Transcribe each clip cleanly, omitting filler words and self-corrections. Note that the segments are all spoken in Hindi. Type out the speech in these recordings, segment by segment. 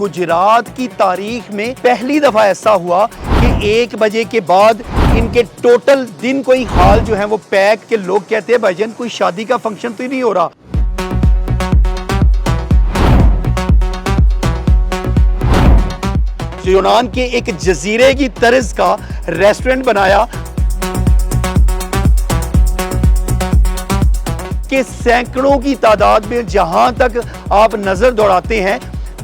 गुजरात की तारीख में पहली दफा ऐसा हुआ कि 1 बजे के बाद इनके टोटल दिन कोई हाल जो है वो पैक के लोग कहते हैं भाईजान कोई शादी का फंक्शन तो ही नहीं हो रहा। यूनान के एक जजीरे की तर्ज का रेस्टोरेंट बनाया कि सैकड़ों की तादाद में जहां तक आप नजर दौड़ाते हैं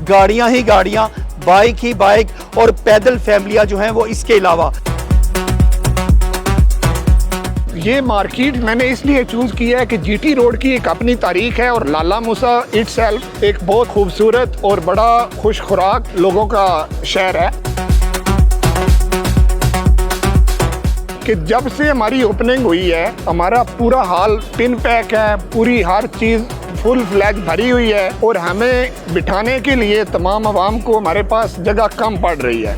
गाड़ियां ही गाड़ियां, बाइक ही बाइक और पैदल फैमिलियां जो हैं वो इसके अलावा। ये मार्केट मैंने इसलिए चूज किया है कि जीटी रोड की एक अपनी तारीख है और लाला मूसा इटसेल्फ एक बहुत खूबसूरत और बड़ा खुश खुराक लोगों का शहर है कि जब से हमारी ओपनिंग हुई है हमारा पूरा हाल पिन पैक है, पूरी हर चीज़ फुल फ्लैग भरी हुई है और हमें बिठाने के लिए तमाम आवाम को हमारे पास जगह कम पड़ रही है।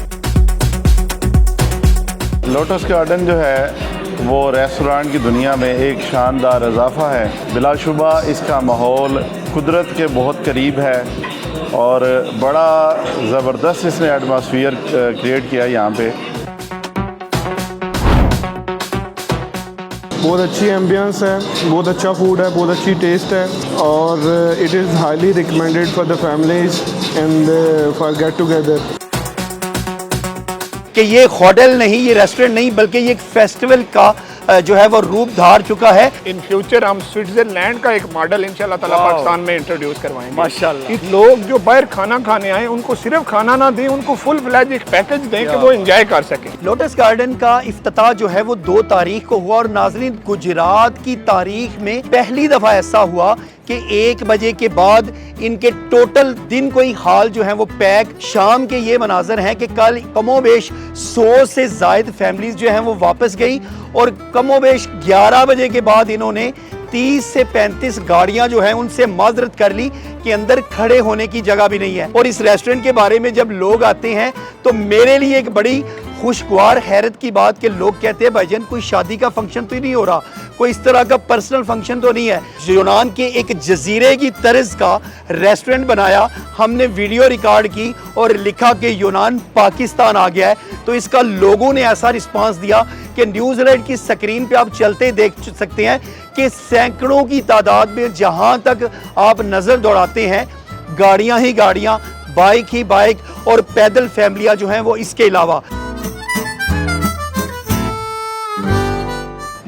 लोटस गार्डन जो है वो रेस्टोरेंट की दुनिया में एक शानदार इजाफा है। बिलाशुबा इसका माहौल कुदरत के बहुत करीब है और बड़ा ज़बरदस्त इसने एटमॉस्फियर क्रिएट किया है यहाँ पे। बहुत अच्छी एम्बियंस है, बहुत अच्छा फूड है, बहुत अच्छी टेस्ट है और it is highly recommended for the families and for get together. कि ये होटल नहीं, ये रेस्टोरेंट नहीं, बल्कि ये एक फेस्टिवल का जो है वो रूप धार चुका है। इन फ्यूचर हम स्विट्जरलैंड का एक मॉडल इंशाल्लाह ताला पाकिस्तान में इंट्रोड्यूस करवाएंगे। माशाल्लाह। लोग जो बाहर खाना खाने आए उनको सिर्फ खाना ना दें, उनको फुल फ्लैज एक पैकेज दें कि वो एंजॉय कर सकें। लोटस गार्डन का इफ्तिताह जो है वो 2 तारीख को हुआ और नाज़रीन गुजरात की तारीख में पहली दफा ऐसा हुआ कि 1 बजे के बाद इनके टोटल दिन कोई हाल जो है वो पैक। शाम के ये मनाजर हैं कि कल कमोबेश 100 से जायद फैमिलीज जो हैं वो वापस गई और कमोबेश 11 बजे के बाद इन्होंने 30 से 35 गाड़ियां जो हैं उनसे माजरत कर ली कि अंदर खड़े होने की जगह भी नहीं है। और इस रेस्टोरेंट के बारे में जब लोग आते हैं तो मेरे लिए एक बड़ी खुशगवार हैरत की बात कि लोग कहते हैं भाईजान कोई शादी का फंक्शन तो ही नहीं हो रहा, कोई इस तरह का पर्सनल फंक्शन तो नहीं है। यूनान के एक जजीरे की तर्ज का रेस्टोरेंट बनाया, हमने वीडियो रिकॉर्ड की और लिखा कि यूनान पाकिस्तान आ गया है। तो इसका लोगों ने ऐसा रिस्पांस दिया कि न्यूज़ अलर्ट की स्क्रीन पे आप चलते देख सकते हैं कि सैकड़ों की तादाद में जहां तक आप नजर दौड़ाते हैं गाड़ियां ही गाड़ियां, बाइक ही बाइक और पैदल फैमिलियां जो हैं वो इसके अलावा।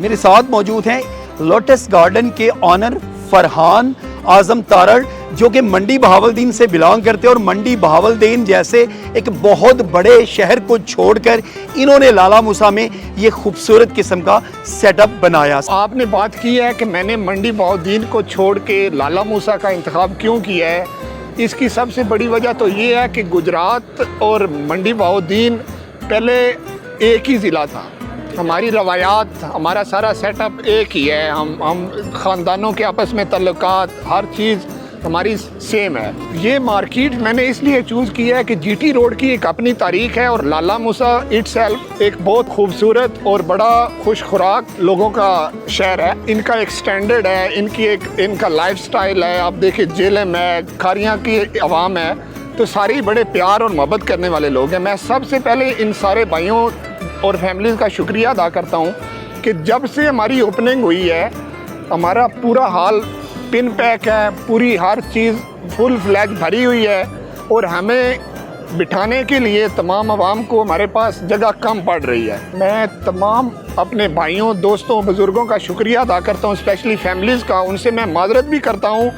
मेरे साथ मौजूद हैं लोटस गार्डन के ऑनर फरहान आजम तारड़ जो कि मंडी बहावलदीन से बिलोंग करते हैं और मंडी बहावलदीन जैसे एक बहुत बड़े शहर को छोड़कर इन्होंने लाला मूसा में ये खूबसूरत किस्म का सेटअप बनाया। आपने बात की है कि मैंने मंडी बहावलदीन को छोड़ के लाला मूसा का इंतखाब क्यों किया है। इसकी सबसे बड़ी वजह तो ये है कि गुजरात और मंडी बहावलदीन पहले एक ही ज़िला था। हमारी रवायात, हमारा सारा सेटअप एक ही है। हम ख़ानदानों के आपस में तल्लुकात, हर चीज़ हमारी सेम है। ये मार्केट मैंने इसलिए चूज़ किया है कि जीटी रोड की एक अपनी तारीख है और लाला मूसा इटसेल्फ एक बहुत खूबसूरत और बड़ा खुश खुराक लोगों का शहर है। इनका एक स्टैंडर्ड है, इनका लाइफस्टाइल है। आप देखिए जेलम है, खारियाँ की आवाम है, तो सारे बड़े प्यार और मोहब्बत करने वाले लोग हैं। मैं सबसे पहले इन सारे भाइयों और फैमिलीज़ का शुक्रिया अदा करता हूँ कि जब से हमारी ओपनिंग हुई है हमारा पूरा हाल पिन पैक है, पूरी हर चीज़ फुल फ्लैग भरी हुई है और हमें बिठाने के लिए तमाम आवाम को हमारे पास जगह कम पड़ रही है। मैं तमाम अपने भाइयों, दोस्तों, बुज़ुर्गों का शुक्रिया अदा करता हूँ, स्पेशली फैमिलीज़ का। उनसे मैं माजरत भी करता हूँ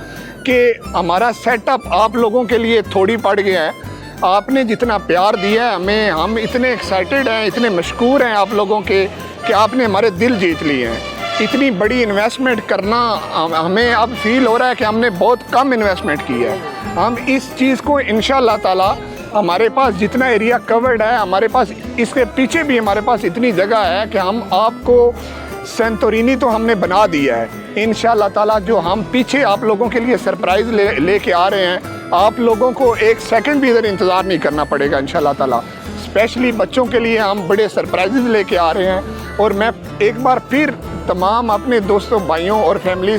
कि हमारा सेटअप आप लोगों के लिए थोड़ी पड़ गया है। आपने जितना प्यार दिया है हमें, हम इतने एक्साइटेड हैं, इतने मशकूर हैं आप लोगों के कि आपने हमारे दिल जीत लिए हैं। इतनी बड़ी इन्वेस्टमेंट करना हमें अब फील हो रहा है कि हमने बहुत कम इन्वेस्टमेंट की है। हम इस चीज़ को इंशाअल्लाह ताला हमारे पास जितना एरिया कवर्ड है, हमारे पास इसके पीछे भी हमारे पास इतनी जगह है कि हम आपको सेंटोरिनी तो हमने बना दिया है। इंशाअल्लाह ताला जो हम पीछे आप लोगों के लिए सरप्राइज़ लेके आ रहे हैं, आप लोगों को एक सेकंड भी इधर इंतज़ार नहीं करना पड़ेगा इंशाअल्लाह ताला। स्पेशली बच्चों के लिए हम बड़े सरप्राइजेज़ लेके आ रहे हैं। और मैं एक बार फिर तमाम अपने दोस्तों, भाइयों और फैमिली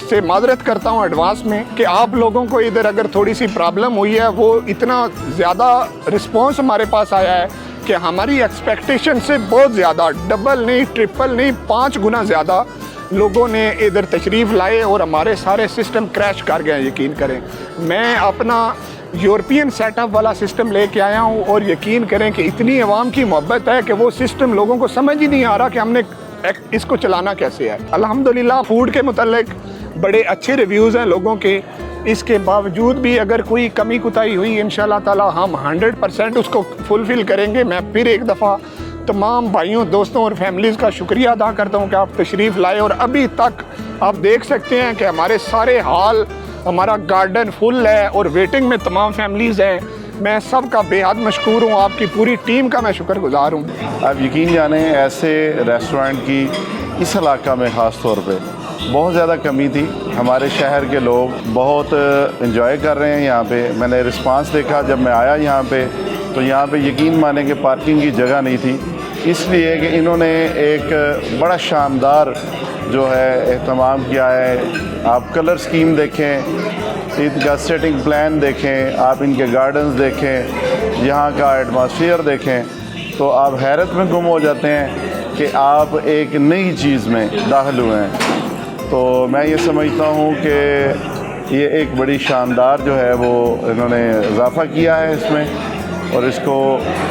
से माजरत करता हूँ एडवांस में कि आप लोगों को इधर अगर थोड़ी सी प्रॉब्लम हुई है, वो इतना ज़्यादा रिस्पॉन्स हमारे पास आया है कि हमारी एक्सपेक्टेशन से बहुत ज़्यादा, डबल नहीं, ट्रिपल नहीं, 5 गुना ज़्यादा लोगों ने इधर तशरीफ़ लाए और हमारे सारे सिस्टम क्रैश कर गए। यकीन करें, मैं अपना यूरोपियन सेटअप वाला सिस्टम लेके आया हूँ और यकीन करें कि इतनी आवाम की मोहब्बत है कि वो सिस्टम लोगों को समझ ही नहीं आ रहा कि हमने इसको चलाना कैसे है। अल्हम्दुलिल्लाह फूड के मुतालिक बड़े अच्छे रिव्यूज़ हैं लोगों के। इसके बावजूद भी अगर कोई कमी कुताही हुई, इंशाल्लाह ताला हम 100% उसको फुलफ़िल करेंगे। मैं फिर एक दफ़ा तमाम भाइयों, दोस्तों और फैमिलीज़ का शुक्रिया अदा करता हूँ कि आप तशरीफ़ लाए और अभी तक आप देख सकते हैं कि हमारे सारे हाल, हमारा गार्डन फुल है और वेटिंग में तमाम फैमिलीज़ हैं। मैं सबका बेहद मशकूर हूँ, आपकी पूरी टीम का मैं शुक्रगुजार हूँ। आप यकीन जाने ऐसे रेस्टोरेंट की इस इलाका में ख़ास तौर पे बहुत ज़्यादा कमी थी। हमारे शहर के लोग बहुत इंजॉय कर रहे हैं यहाँ पे। मैंने रिस्पांस देखा जब मैं आया यहाँ पे, तो यहाँ पे यकीन माने कि पार्किंग की जगह नहीं थी, इसलिए कि इन्होंने एक बड़ा शानदार जो है एहतमाम किया है। आप कलर स्कीम देखें, इनका सेटिंग प्लान देखें, आप इनके गार्डन्स देखें, यहाँ का एटमॉस्फेयर देखें, तो आप हैरत में गुम हो जाते हैं कि आप एक नई चीज़ में दाखिल हुए हैं। तो मैं ये समझता हूँ कि ये एक बड़ी शानदार जो है वो इन्होंने इजाफ़ा किया है इसमें और इसको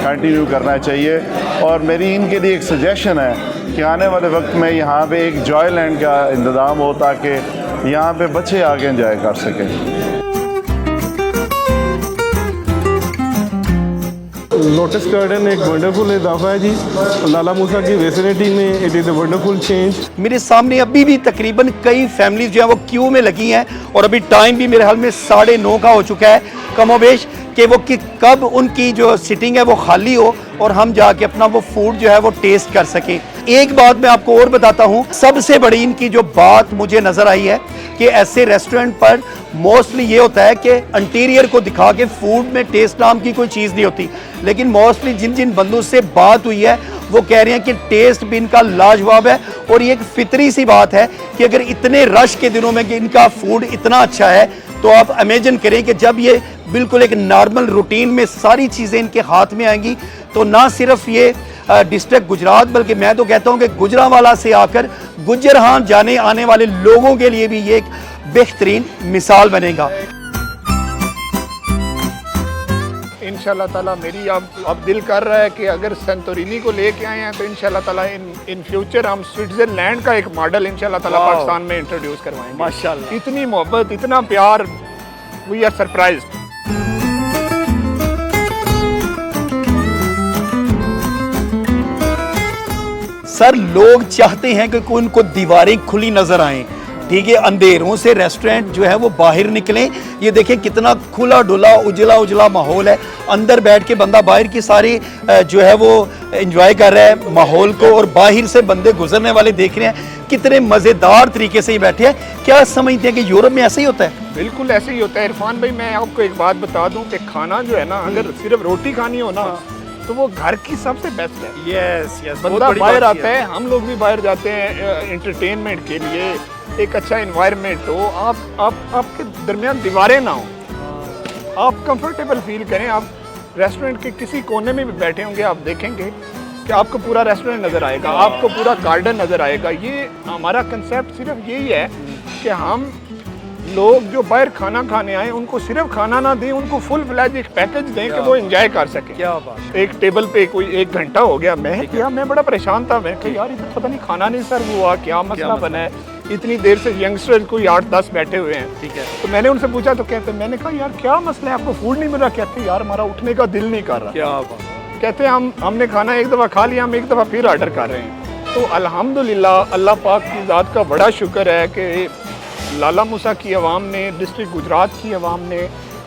कंटिन्यू करना चाहिए। और मेरी इनके लिए एक सजेशन है कि आने वाले वक्त में यहाँ पे एक जॉय लैंड का इंतज़ाम हो ताकि यहाँ पे बच्चे आगे एंजॉय कर सकें। लोटस गार्डन एक वंडरफुल इजाफा है जी लाला मूसा की वेसिनिटी में। It is a wonderful change. मेरे सामने अभी भी तकरीबन कई फैमिलीज जो हैं वो क्यू में लगी हैं और अभी टाइम भी मेरे हाल में 9:30 का हो चुका है कमोबेश, कि वो कि कब उनकी जो सिटिंग है वो खाली हो और हम जाके अपना वो फूड जो है वो टेस्ट कर सकें। एक बात मैं आपको और बताता हूँ, सबसे बड़ी इनकी जो बात मुझे नज़र आई है कि ऐसे रेस्टोरेंट पर मोस्टली ये होता है कि इंटीरियर को दिखा के फूड में टेस्ट नाम की कोई चीज़ नहीं होती, लेकिन मोस्टली जिन जिन बंदों से बात हुई है वो कह रहे हैं कि टेस्ट भी इनका लाजवाब है। और ये एक फितरी सी बात है कि अगर इतने रश के दिनों में कि इनका फूड इतना अच्छा है, तो आप इमेजिन करें कि जब ये बिल्कुल एक नॉर्मल रूटीन में सारी चीज़ें इनके हाथ में आएंगी, तो ना सिर्फ ये डिस्ट्रिक्ट गुजरात बल्कि मैं तो कहता हूँ कि गुजरांवाला से आकर गुजरहान जाने आने वाले लोगों के लिए भी ये एक बेहतरीन मिसाल बनेगा। इंशाल्लाह ताला मेरी अब दिल कर रहा है कि अगर सेंटोरिनी को लेके आए हैं तो इंशाल्लाह ताला इन फ्यूचर हम स्विट्जरलैंड का एक मॉडल इंशाल्लाह ताला पाकिस्तान में इंट्रोड्यूस करवाएंगे। माशाल्लाह, इतनी मोहब्बत, इतना प्यार, वी आर सरप्राइज्ड। सर लोग चाहते हैं कि उनको दीवारें खुली नजर आएं, ठीक है, अंधेरों से रेस्टोरेंट जो है वो बाहर निकलें। ये देखें कितना खुला डुला उजला उजला माहौल है, अंदर बैठ के बंदा बाहर की सारी जो है वो एंजॉय कर रहा है माहौल को, और बाहर से बंदे गुजरने वाले देख रहे हैं कितने मज़ेदार तरीके से ही बैठे हैं। क्या समझते हैं कि यूरोप में ऐसे ही होता है? बिल्कुल ऐसे ही होता है इरफान भाई। मैं आपको एक बात बता दूं कि खाना जो है ना, अगर सिर्फ रोटी खानी हो ना तो वो घर की सबसे बेस्ट है। यस यस, बंदा बाहर आता है, हम लोग भी बाहर जाते हैं एंटरटेनमेंट के लिए, एक अच्छा इन्वायरमेंट हो, आपके दरमियान दीवारें ना हो, आप कंफर्टेबल फील करें। आप रेस्टोरेंट के किसी कोने में भी बैठे होंगे, आप देखेंगे कि आपको पूरा रेस्टोरेंट नज़र आएगा, आपको पूरा गार्डन नज़र आएगा। ये हमारा कंसेप्ट सिर्फ यही है कि हम लोग जो बाहर खाना खाने आए उनको सिर्फ खाना ना दें, उनको फुल फ्लैज एक पैकेज दें कि वो एंजॉय कर सके। क्या बात। एक टेबल पे कोई 1 घंटा हो गया, मैं बड़ा परेशान था। मैं कि यार इधर पता नहीं खाना नहीं सर्व हुआ, क्या मसला बना है, इतनी देर से यंगस्टर कोई 8-10 बैठे हुए हैं। ठीक है, तो मैंने उनसे पूछा तो कहते, मैंने कहा यार क्या मसला है, आपको फूड नहीं मिल रहा? कहते यार हमारा उठने का दिल नहीं कर रहा। क्या बात। कहते हमने खाना एक दफ़ा खा लिया, हम एक दफ़ा फिर ऑर्डर कर रहे हैं। तो अल्हम्दुलिल्लाह अल्लाह पाक की ज़ात का बड़ा शुक्र है कि लाला मूसा की आवाम ने, डिस्ट्रिक्ट गुजरात की आवाम ने,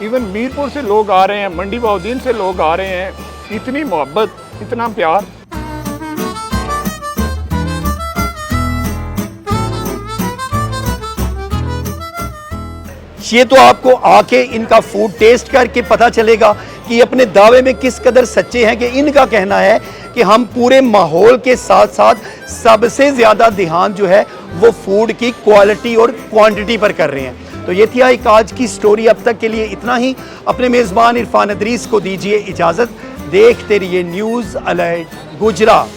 इवन मीरपुर से लोग आ रहे हैं, मंडी बहाउद्दीन से लोग आ रहे हैं, इतनी मोहब्बत, इतना प्यार। ये तो आपको आके इनका फूड टेस्ट करके पता चलेगा कि अपने दावे में किस कदर सच्चे हैं। कि इनका कहना है कि हम पूरे माहौल के साथ साथ सबसे ज़्यादा ध्यान जो है वो फूड की क्वालिटी और क्वांटिटी पर कर रहे हैं। तो ये थी एक आज की स्टोरी। अब तक के लिए इतना ही। अपने मेज़बान इरफान अदरीस को दीजिए इजाज़त। देखते रहिए न्यूज़ अलर्ट गुजरात।